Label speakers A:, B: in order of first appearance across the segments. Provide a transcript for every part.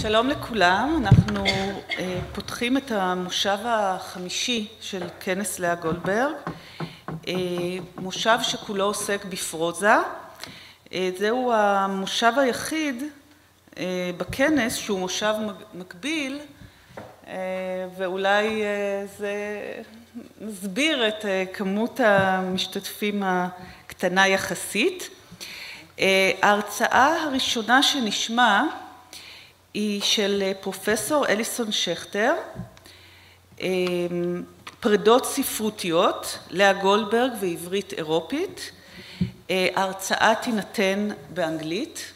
A: שלום לכולם, אנחנו פותחים את המושב החמישי של כנס לאה גולדברג, מושב שכולו עוסק בפרוזה. זהו המושב היחיד בכנס שהוא מושב מקביל, ואולי זה מסביר את כמות המשתתפים הקטנה יחסית. ההרצאה הראשונה שנשמע היא של פרופסור אליסון שכטר, פרידות ספרותיות, לאה גולדברג ועברית אירופית. ההרצאה תינתן באנגלית.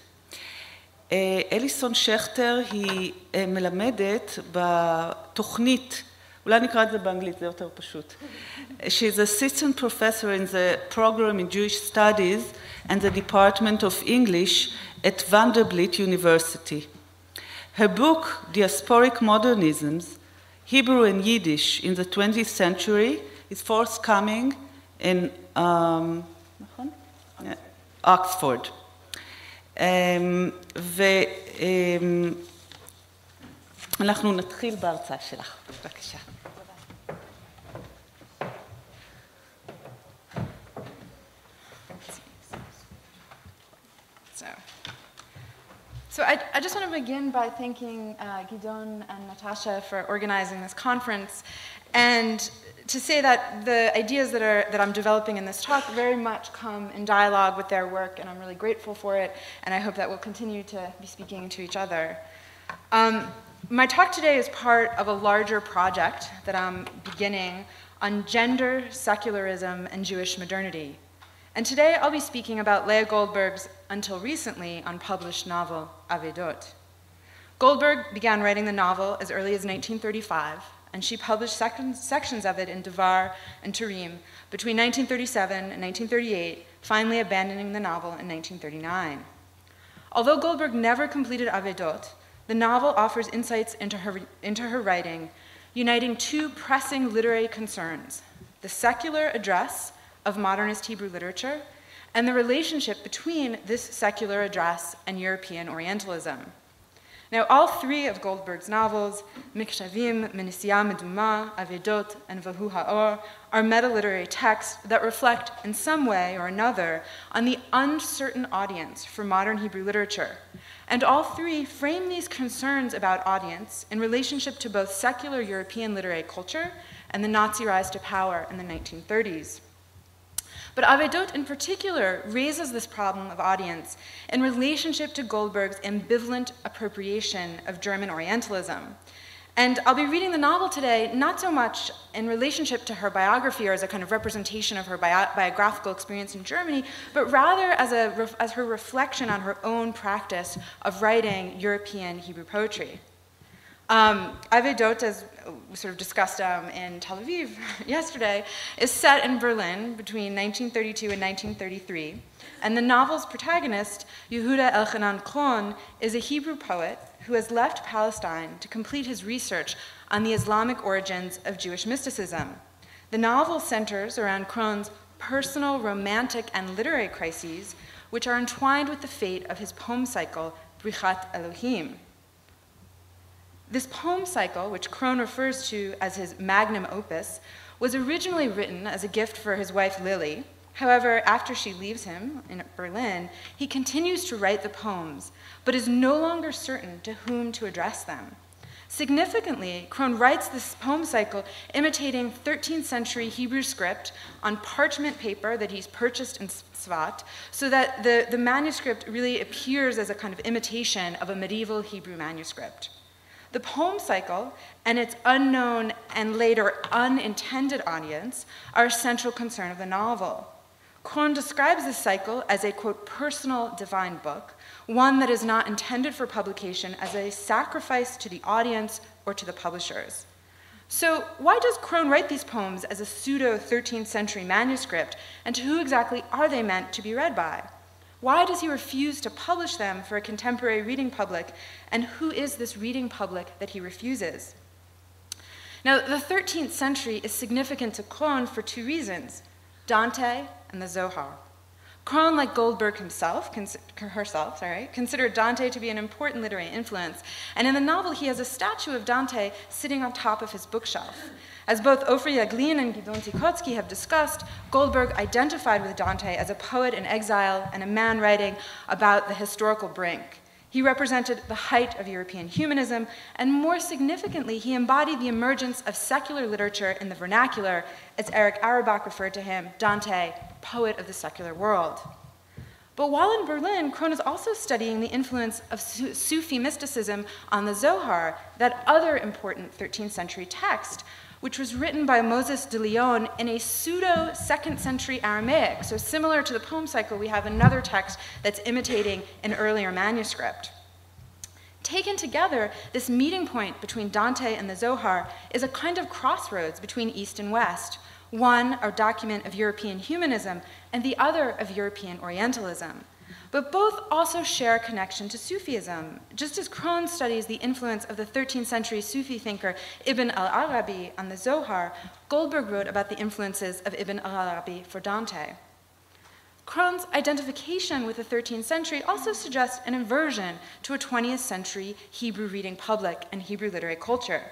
A: אליסון שכטר היא מלמדת בתוכנית, אולי נקרא את זה באנגלית, זה יותר פשוט. She is assistant professor in the program in Jewish Studies and the Department of English at Vanderbilt University. Her book, Diasporic Modernisms, Hebrew and Yiddish in the 20th Century, is forthcoming in Oxford. ואנחנו נתחיל בהרצאה שלך. בבקשה.
B: So I just want to begin by thanking Gidon and Natasha for organizing this conference, and to say that the ideas that I'm developing in this talk very much come in dialogue with their work, and I'm really grateful for it, and I hope that we'll continue to be speaking to each other. My talk today is part of a larger project that I'm beginning on gender, secularism, and Jewish modernity. And today I'll be speaking about Leah Goldberg's, until recently, unpublished novel, Avedot. Goldberg began writing the novel as early as 1935, and she published sections of it in Devar and Turim between 1937 and 1938, finally abandoning the novel in 1939. Although Goldberg never completed Avedot, the novel offers insights into her writing, uniting two pressing literary concerns: the secular address of modernist Hebrew literature, and the relationship between this secular address and European Orientalism. Now, all three of Goldberg's novels, Mikshavim, Menisiya Meduma, Avedot, and Vahu Ha'or, are meta-literary texts that reflect in some way or another on the uncertain audience for modern Hebrew literature. And all three frame these concerns about audience in relationship to both secular European literary culture and the Nazi rise to power in the 1930s. But Avedot in particular raises this problem of audience in relationship to Goldberg's ambivalent appropriation of German Orientalism. And I'll be reading the novel today not so much in relationship to her biography or as a kind of representation of her biographical experience in Germany, but rather as her reflection on her own practice of writing European Hebrew poetry. Avedot, as we sort of discussed in Tel Aviv yesterday, is set in Berlin between 1932 and 1933, and the novel's protagonist, Yehuda Elchanan Kron, is a Hebrew poet who has left Palestine to complete his research on the Islamic origins of Jewish mysticism. The novel centers around Kron's personal, romantic, and literary crises, which are entwined with the fate of his poem cycle, Brichat Elohim. This poem cycle, which Kron refers to as his magnum opus, was originally written as a gift for his wife Lily. However, after she leaves him in Berlin, he continues to write the poems, but is no longer certain to whom to address them. Significantly, Kron writes this poem cycle imitating 13th century Hebrew script on parchment paper that he's purchased in Svat, so that the manuscript really appears as a kind of imitation of a medieval Hebrew manuscript. The poem cycle and its unknown and later unintended audience are a central concern of the novel. Kron describes this cycle as a, quote, personal divine book, one that is not intended for publication as a sacrifice to the audience or to the publishers. So why does Kron write these poems as a pseudo-13th century manuscript, and to who exactly are they meant to be read by? Why does he refuse to publish them for a contemporary reading public, and who is this reading public that he refuses? Now, the 13th century is significant to Kron for two reasons: Dante and the Zohar. Krohn, like Goldberg herself, considered Dante to be an important literary influence, and in the novel he has a statue of Dante sitting on top of his bookshelf. As both Ofri Yaglin and Gidon Tikotsky have discussed, Goldberg identified with Dante as a poet in exile and a man writing about the historical brink. He represented the height of European humanism, and more significantly, he embodied the emergence of secular literature in the vernacular, as Eric Auerbach referred to him, Dante, poet of the secular world. But while in Berlin, Krohn is also studying the influence of Sufi mysticism on the Zohar, that other important 13th century text, which was written by Moses de Leon in a pseudo-2nd century Aramaic. So similar to the poem cycle, we have another text that's imitating an earlier manuscript. Taken together, this meeting point between Dante and the Zohar is a kind of crossroads between East and West, one a document of European humanism and the other of European Orientalism. But both also share a connection to Sufism. Just as Krohn studies the influence of the 13th century Sufi thinker Ibn al-Arabi on the Zohar, Goldberg wrote about the influences of Ibn al-Arabi for Dante. Krohn's identification with the 13th century also suggests an aversion to a 20th century Hebrew reading public and Hebrew literary culture.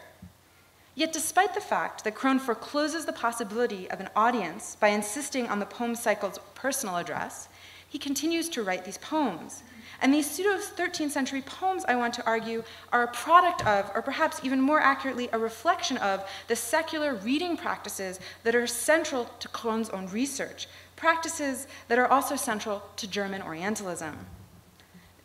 B: Yet despite the fact that Krohn forecloses the possibility of an audience by insisting on the poem cycle's personal address, he continues to write these poems. And these pseudo-13th century poems, I want to argue, are a product of, or perhaps even more accurately, a reflection of the secular reading practices that are central to Krohn's own research, practices that are also central to German Orientalism.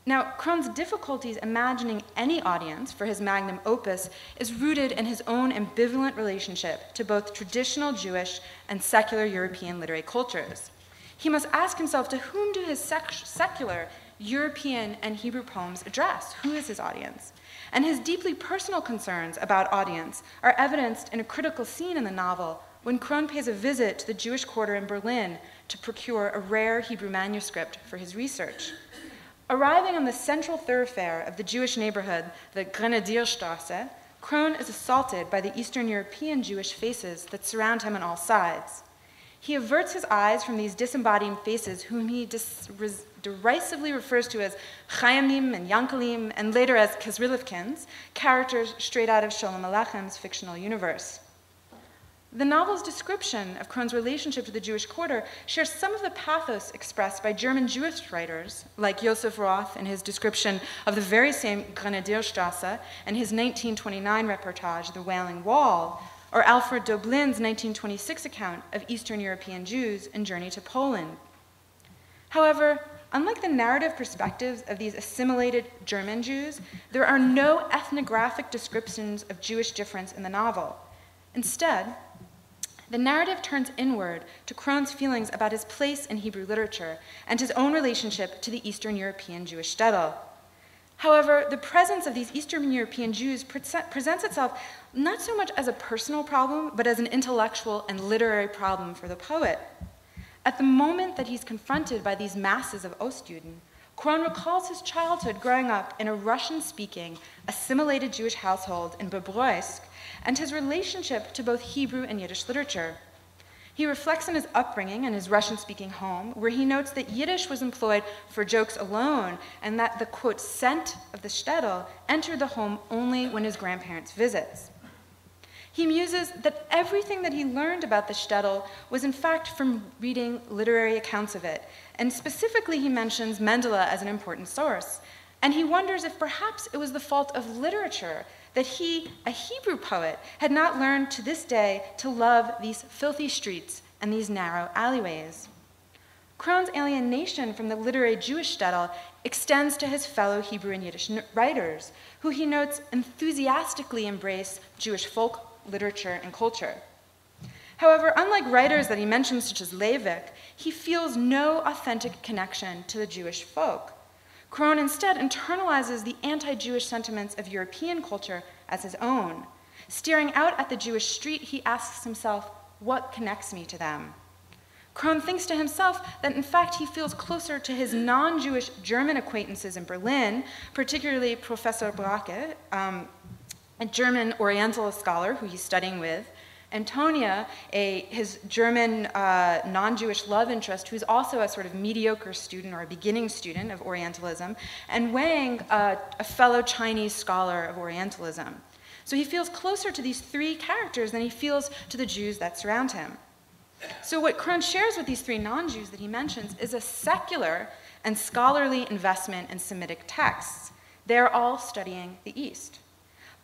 B: Now, Krohn's difficulties imagining any audience for his magnum opus is rooted in his own ambivalent relationship to both traditional Jewish and secular European literary cultures. He must ask himself, to whom do his secular European and Hebrew poems address? Who is his audience? And his deeply personal concerns about audience are evidenced in a critical scene in the novel when Krohn pays a visit to the Jewish quarter in Berlin to procure a rare Hebrew manuscript for his research. Arriving on the central thoroughfare of the Jewish neighborhood, the Grenadierstrasse, Krohn is assaulted by the Eastern European Jewish faces that surround him on all sides. He averts his eyes from these disembodied faces whom he derisively refers to as Chaimim and Yankelim, and later as Kazrilivkins, characters straight out of Sholem Aleichem's fictional universe. The novel's description of Krohn's relationship to the Jewish quarter shares some of the pathos expressed by German Jewish writers, like Josef Roth in his description of the very same Grenadierstrasse and his 1929 reportage, The Wailing Wall, or Alfred Doblin's 1926 account of Eastern European Jews in Journey to Poland. However, unlike the narrative perspectives of these assimilated German Jews, there are no ethnographic descriptions of Jewish difference in the novel. Instead, the narrative turns inward to Krohn's feelings about his place in Hebrew literature and his own relationship to the Eastern European Jewish shtetl. However, the presence of these Eastern European Jews presents itself not so much as a personal problem, but as an intellectual and literary problem for the poet. At the moment that he's confronted by these masses of Ostjuden, Krohn recalls his childhood growing up in a Russian-speaking, assimilated Jewish household in Bobroisk, and his relationship to both Hebrew and Yiddish literature. He reflects on his upbringing in his Russian-speaking home, where he notes that Yiddish was employed for jokes alone, and that the, quote, scent of the shtetl entered the home only when his grandparents' visits. He muses that everything that he learned about the shtetl was in fact from reading literary accounts of it, and specifically he mentions Mendele as an important source, and he wonders if perhaps it was the fault of literature that he, a Hebrew poet, had not learned to this day to love these filthy streets and these narrow alleyways. Krohn's alienation from the literary Jewish shtetl extends to his fellow Hebrew and Yiddish writers, who he notes enthusiastically embrace Jewish folk literature and culture. However, unlike writers that he mentions, such as Leivik, he feels no authentic connection to the Jewish folk. Krohn instead internalizes the anti-Jewish sentiments of European culture as his own. Staring out at the Jewish street, he asks himself, what connects me to them? Krohn thinks to himself that in fact he feels closer to his non-Jewish German acquaintances in Berlin, particularly Professor Bracke, a German Orientalist scholar who he's studying with, Antonia, his German non-Jewish love interest, who's also a sort of mediocre student or a beginning student of Orientalism, and Wang, a fellow Chinese scholar of Orientalism. So he feels closer to these three characters than he feels to the Jews that surround him. So what Krohn shares with these three non-Jews that he mentions is a secular and scholarly investment in Semitic texts. They're all studying the East.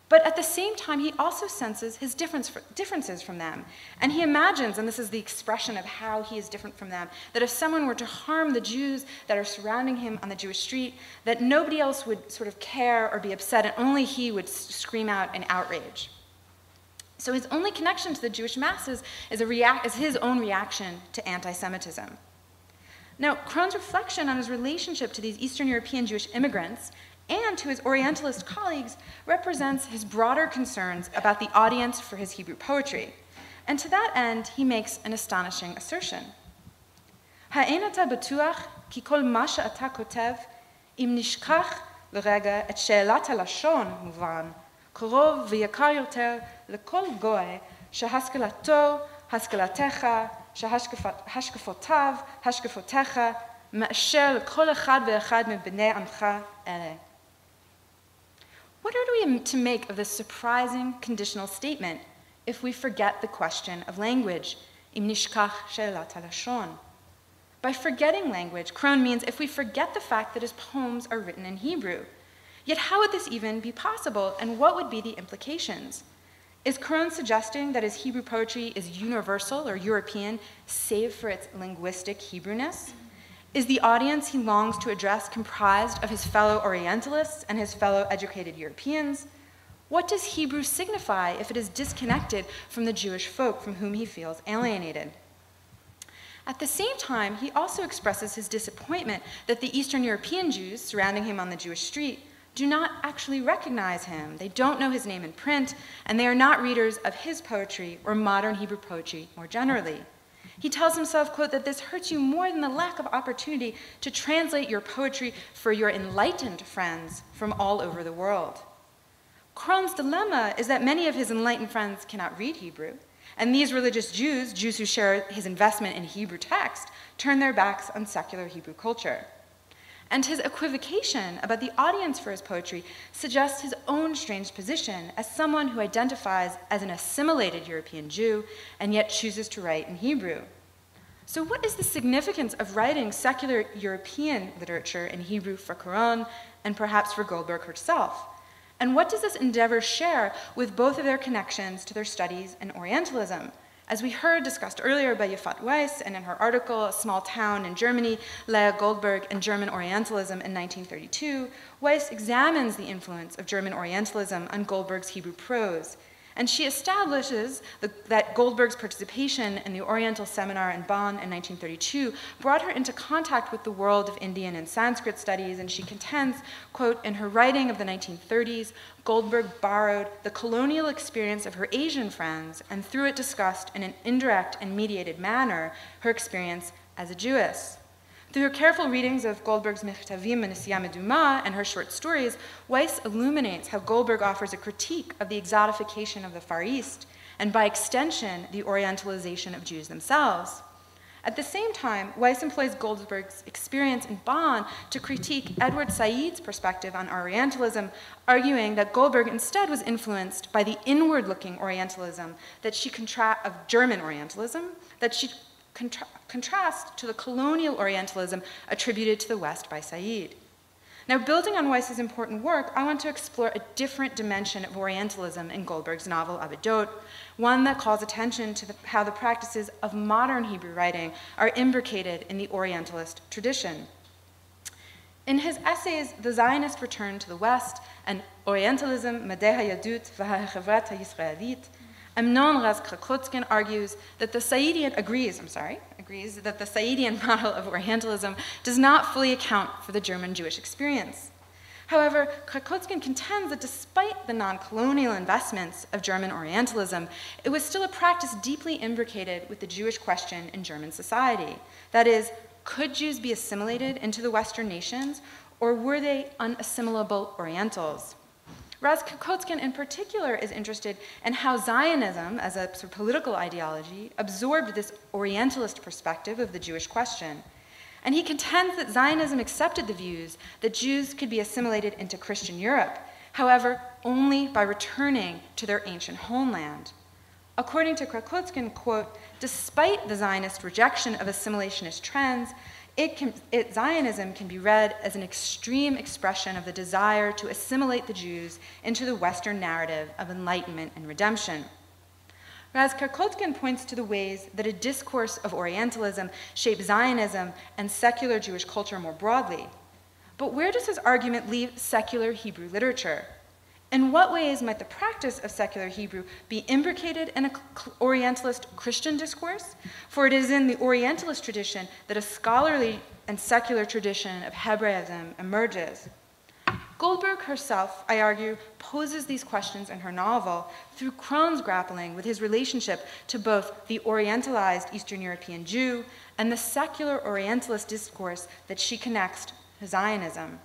B: But at the same time, he also senses his differences from them. And he imagines, and this is the expression of how he is different from them, that if someone were to harm the Jews that are surrounding him on the Jewish street, that nobody else would sort of care or be upset, and only he would scream out in outrage. So his only connection to the Jewish masses is his own reaction to anti-Semitism. Now, Krohn's reflection on his relationship to these Eastern European Jewish immigrants and to his Orientalist colleagues represents his broader concerns about the audience for his Hebrew poetry. And to that end, he makes an astonishing assertion. Ha'en ata batuach ki kol ma she'ata kotev im nishkach l'rega et she'elat ha'lashon muvan קרוב ויקר יותר לכל גוי שהשכלתו, השכלתך, שהשקפותיו, השקפותיך, מאשר לכל אחד ואחד מבני עמך אלה. What are we to make of this surprising conditional statement if we forget the question of language? אם נשכח שאלת הלשון. By forgetting language, Krohn means if we forget the fact that his poems are written in Hebrew. Yet how would this even be possible, and what would be the implications? Is Krohn suggesting that his Hebrew poetry is universal or European, save for its linguistic Hebrewness? Is the audience he longs to address comprised of his fellow Orientalists and his fellow educated Europeans? What does Hebrew signify if it is disconnected from the Jewish folk from whom he feels alienated? At the same time, he also expresses his disappointment that the Eastern European Jews surrounding him on the Jewish street do not actually recognize him. They don't know his name in print, and they are not readers of his poetry or modern Hebrew poetry more generally. He tells himself, quote, that this hurts you more than the lack of opportunity to translate your poetry for your enlightened friends from all over the world. Krohn's dilemma is that many of his enlightened friends cannot read Hebrew, and these religious Jews who share his investment in Hebrew text, turn their backs on secular Hebrew culture. And his equivocation about the audience for his poetry suggests his own strange position as someone who identifies as an assimilated European Jew and yet chooses to write in Hebrew. So what is the significance of writing secular European literature in Hebrew for Krohn and perhaps for Goldberg herself? And what does this endeavor share with both of their connections to their studies in Orientalism? As we heard discussed earlier by Yafat Weiss and in her article, A Small Town in Germany, Leah Goldberg and German Orientalism in 1932, Weiss examines the influence of German Orientalism on Goldberg's Hebrew prose. And she establishes that Goldberg's participation in the Oriental Seminar in Bonn in 1932 brought her into contact with the world of Indian and Sanskrit studies, and she contends, quote, in her writing of the 1930s, Goldberg borrowed the colonial experience of her Asian friends and through it discussed in an indirect and mediated manner her experience as a Jewess. Through her careful readings of Goldberg's Mechtavim and Nesiya Meduma and her short stories, Weiss illuminates how Goldberg offers a critique of the exotification of the Far East, and by extension, the Orientalization of Jews themselves. At the same time, Weiss employs Goldberg's experience in Bonn to critique Edward Said's perspective on Orientalism, arguing that Goldberg instead was influenced by the inward-looking Orientalism of German Orientalism that she contrast to the colonial Orientalism attributed to the West by Said. Now, building on Weiss's important work, I want to explore a different dimension of Orientalism in Goldberg's novel Avedot, one that calls attention to how the practices of modern Hebrew writing are imbricated in the Orientalist tradition. In his essays, The Zionist Return to the West and Orientalism, Madei HaYadut v'Ha'Chevrat HaYisraelit, Amnon Raz-Krakotkin argues that the Saidian that the Saidian model of Orientalism does not fully account for the German Jewish experience. However, Krakotkin contends that despite the non-colonial investments of German Orientalism, it was still a practice deeply imbricated with the Jewish question in German society. That is, could Jews be assimilated into the Western nations, or were they unassimilable Orientals? Raz Kukotkin in particular is interested in how Zionism, as a sort of political ideology, absorbed this Orientalist perspective of the Jewish question. And he contends that Zionism accepted the views that Jews could be assimilated into Christian Europe, however, only by returning to their ancient homeland. According to Krakotkin, quote, despite the Zionist rejection of assimilationist trends, Zionism can be read as an extreme expression of the desire to assimilate the Jews into the Western narrative of enlightenment and redemption. Raz Krakotkin points to the ways that a discourse of Orientalism shaped Zionism and secular Jewish culture more broadly. But where does his argument leave secular Hebrew literature? In what ways might the practice of secular Hebrew be imbricated in an Orientalist Christian discourse? For it is in the Orientalist tradition that a scholarly and secular tradition of Hebraism emerges. Goldberg herself, I argue, poses these questions in her novel through Kron's grappling with his relationship to both the Orientalized Eastern European Jew and the secular Orientalist discourse that she connects to Zionism.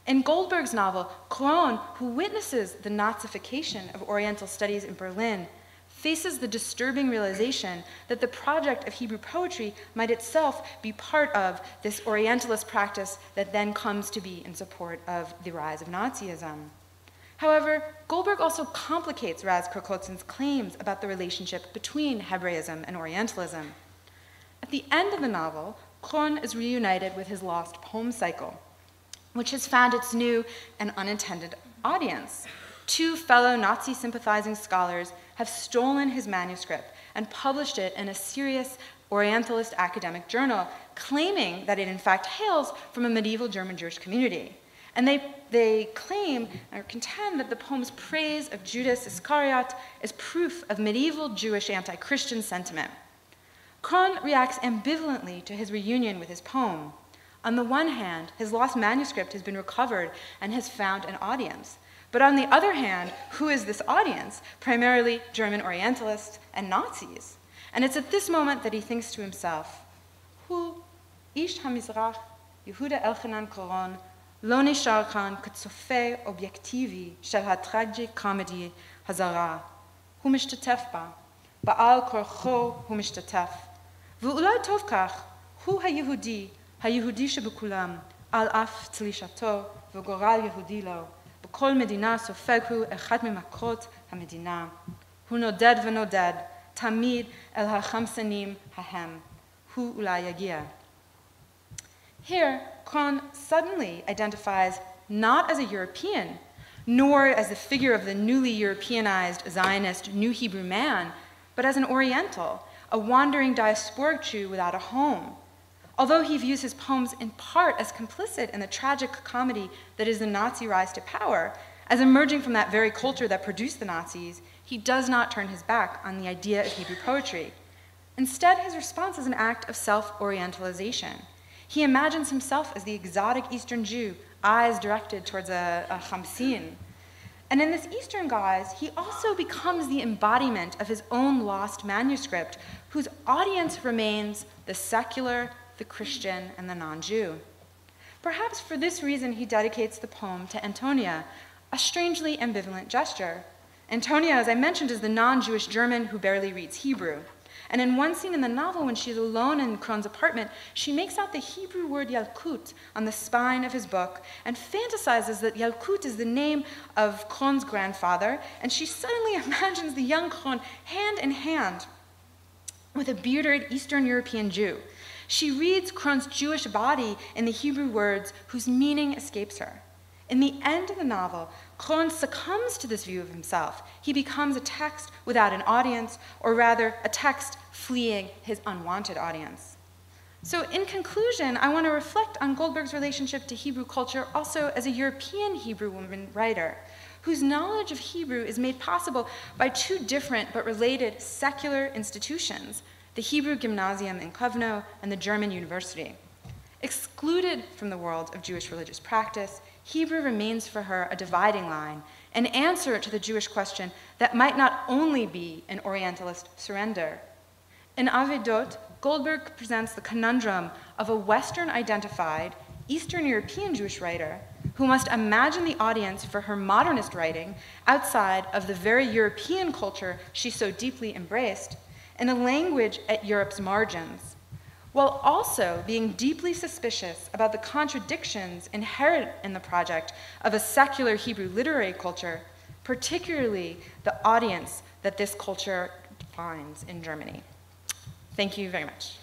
B: In Goldberg's novel, Kron, who witnesses the Nazification of Oriental studies in Berlin, faces the disturbing realization that the project of Hebrew poetry might itself be part of this Orientalist practice that then comes to be in support of the rise of Nazism. However, Goldberg also complicates Raz Krakotkin's claims about the relationship between Hebraism and Orientalism. At the end of the novel, Kron is reunited with his lost poem cycle, which has found its new and unintended audience. Two fellow Nazi-sympathizing scholars have stolen his manuscript and published it in a serious Orientalist academic journal, claiming that it in fact hails from a medieval German Jewish community. And they claim or contend that the poem's praise of Judas Iscariot is proof of medieval Jewish anti-Christian sentiment. Kron reacts ambivalently to his reunion with his poem. On the one hand, his lost manuscript has been recovered and has found an audience. But on the other hand, who is this audience? Primarily German Orientalists and Nazis. And it's at this moment that he thinks to himself, Hu ish hamizrach Yehuda Elchanan Koron lo nishar kan k'tzofeh objektivi shel ha-tragic comedy hazara. Hu mishtatef ba, ba'al korcho hu mishtatef. V'ulai tov kach, hu ha-Yehudi, היהודי שבכולם, על אף צלישתו וגורל יהודי לו, בכל מדינה סופג הוא אחד ממכות המדינה. הוא נודד ונודד, תמיד אל החמסנים ההם. הוא אולי יגיע. Here, Kron suddenly identifies not as a European, nor as the figure of the newly Europeanized Zionist New Hebrew man, but as an Oriental, a wandering diasporic Jew without a home. Although he views his poems in part as complicit in the tragic comedy that is the Nazi rise to power, as emerging from that very culture that produced the Nazis, he does not turn his back on the idea of Hebrew poetry. Instead, his response is an act of self-orientalization. He imagines himself as the exotic Eastern Jew, eyes directed towards a Khamsin. And in this Eastern guise, he also becomes the embodiment of his own lost manuscript, whose audience remains the secular, the Christian, and the non-Jew. Perhaps for this reason he dedicates the poem to Antonia, a strangely ambivalent gesture. Antonia, as I mentioned, is the non-Jewish German who barely reads Hebrew. And in one scene in the novel, when she's alone in Kron's apartment, she makes out the Hebrew word Yalkut on the spine of his book and fantasizes that Yalkut is the name of Kron's grandfather, and she suddenly imagines the young Kron hand in hand with a bearded Eastern European Jew. She reads Kron's Jewish body in the Hebrew words whose meaning escapes her. In the end of the novel, Kron succumbs to this view of himself. He becomes a text without an audience, or rather, a text fleeing his unwanted audience. So in conclusion, I want to reflect on Goldberg's relationship to Hebrew culture also as a European Hebrew woman writer, whose knowledge of Hebrew is made possible by two different but related secular institutions, the Hebrew Gymnasium in Kovno and the German University. Excluded from the world of Jewish religious practice, Hebrew remains for her a dividing line, an answer to the Jewish question that might not only be an Orientalist surrender. In Avedot, Goldberg presents the conundrum of a Western-identified Eastern European Jewish writer who must imagine the audience for her modernist writing outside of the very European culture she so deeply embraced, in a language at Europe's margins, while also being deeply suspicious about the contradictions inherent in the project of a secular Hebrew literary culture, particularly the audience that this culture finds in Germany. Thank you very much.